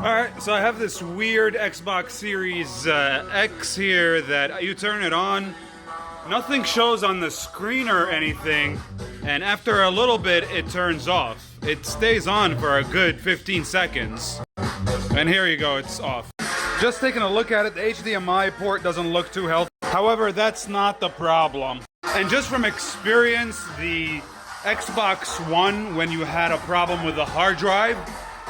Alright, so I have this weird Xbox Series X here that you turn it on, nothing shows on the screen or anything, and after a little bit it turns off. It stays on for a good 15 seconds. And here you go, it's off. Just taking a look at it, the HDMI port doesn't look too healthy. However, that's not the problem. And just from experience, the Xbox One, when you had a problem with the hard drive,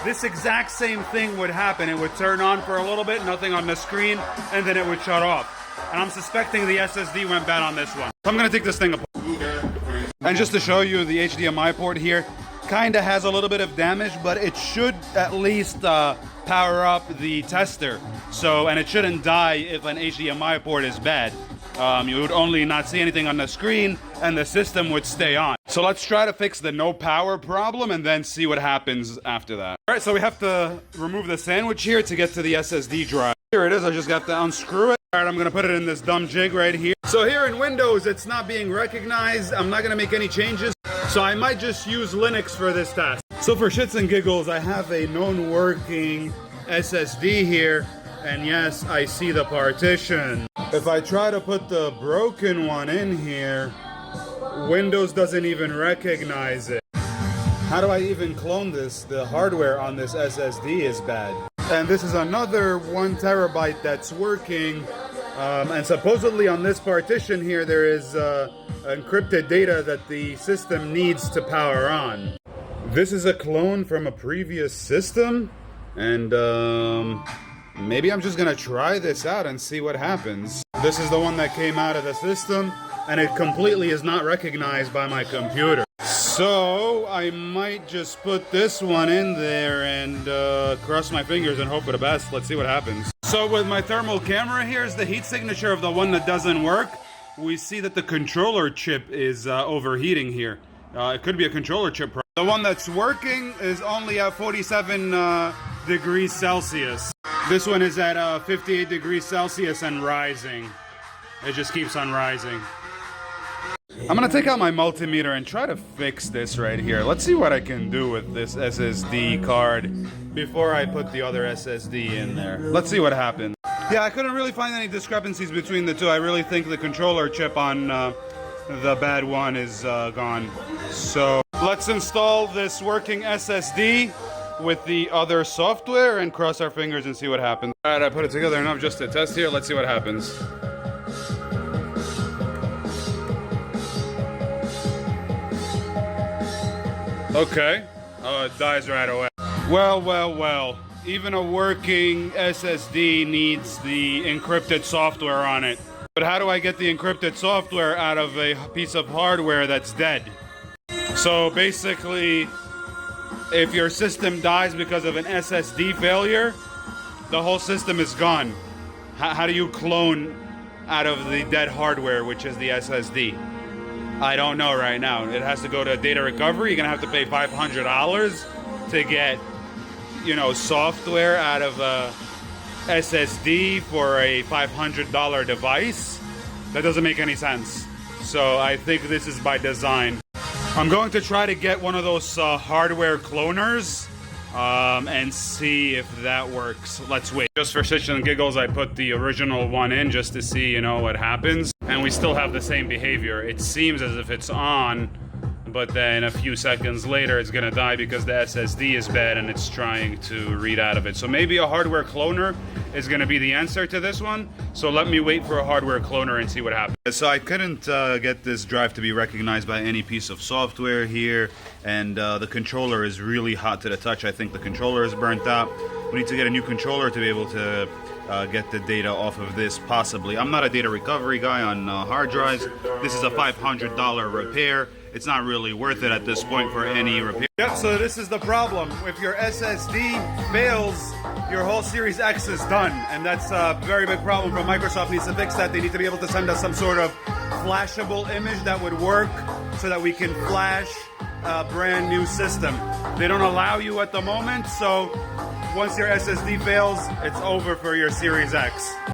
this exact same thing would happen. It would turn on for a little bit, nothing on the screen, and then it would shut off. And I'm suspecting the SSD went bad on this one. So I'm gonna take this thing apart. And just to show you, the HDMI port here kinda has a little bit of damage, but it should at least power up the tester. So, and it shouldn't die if an HDMI port is bad. You would only not see anything on the screen and the system would stay on. So let's try to fix the no power problem and then see what happens after that. All right, so we have to remove the sandwich here to get to the SSD drive. Here it is, I just got to unscrew it. All right, I'm gonna put it in this dumb jig right here. So here in Windows, it's not being recognized. I'm not gonna make any changes. So I might just use Linux for this task. So for shits and giggles, I have a known working SSD here. And yes, I see the partition. If I try to put the broken one in here, Windows doesn't even recognize it. How do I even clone this? The hardware on this SSD is bad. And this is another 1 terabyte that's working. And supposedly on this partition here, there is encrypted data that the system needs to power on. This is a clone from a previous system. And maybe I'm just gonna try this out and see what happens. This is the one that came out of the system, and it completely is not recognized by my computer. So I might just put this one in there and cross my fingers and hope for the best. Let's see what happens. So with my thermal camera, here's the heat signature of the one that doesn't work. We see that the controller chip is overheating here. It could be a controller chip problem. The one that's working is only at 47 degrees Celsius. This one is at 58 degrees Celsius and rising. It just keeps on rising. I'm gonna take out my multimeter and try to fix this right here. Let's see what I can do with this SSD card before I put the other SSD in there. Let's see what happens. Yeah, I couldn't really find any discrepancies between the two. I really think the controller chip on the bad one is gone. So let's install this working SSD with the other software and cross our fingers and see what happens. All right, I put it together enough just to test here. Let's see what happens. Okay. Oh, it dies right away. Well. Even a working SSD needs the encrypted software on it. But how do I get the encrypted software out of a piece of hardware that's dead? So basically, if your system dies because of an SSD failure, the whole system is gone. How do you clone out of the dead hardware, which is the SSD? I don't know right now. It has to go to data recovery. You're gonna have to pay $500 to get, you know, software out of a SSD for a $500 device. That doesn't make any sense. So I think this is by design. I'm going to try to get one of those hardware cloners and see if that works. Let's wait. Just for shits and giggles, I put the original one in just to see, you know, what happens. And we still have the same behavior. It seems as if it's on, but then a few seconds later it's gonna die because the SSD is bad and it's trying to read out of it. So maybe a hardware cloner is gonna be the answer to this one. So let me wait for a hardware cloner and see what happens. So I couldn't get this drive to be recognized by any piece of software here, and the controller is really hot to the touch. I think the controller is burnt out. We need to get a new controller to be able to get the data off of this, possibly. I'm not a data recovery guy on hard drives. This is a $500 repair. It's not really worth it at this point for any repair. Yep, so this is the problem. If your SSD fails, your whole Series X is done. And that's a very big problem for Microsoft. Needs to fix that. They need to be able to send us some sort of flashable image that would work so that we can flash a brand new system. They don't allow you at the moment, so once your SSD fails, it's over for your Series X.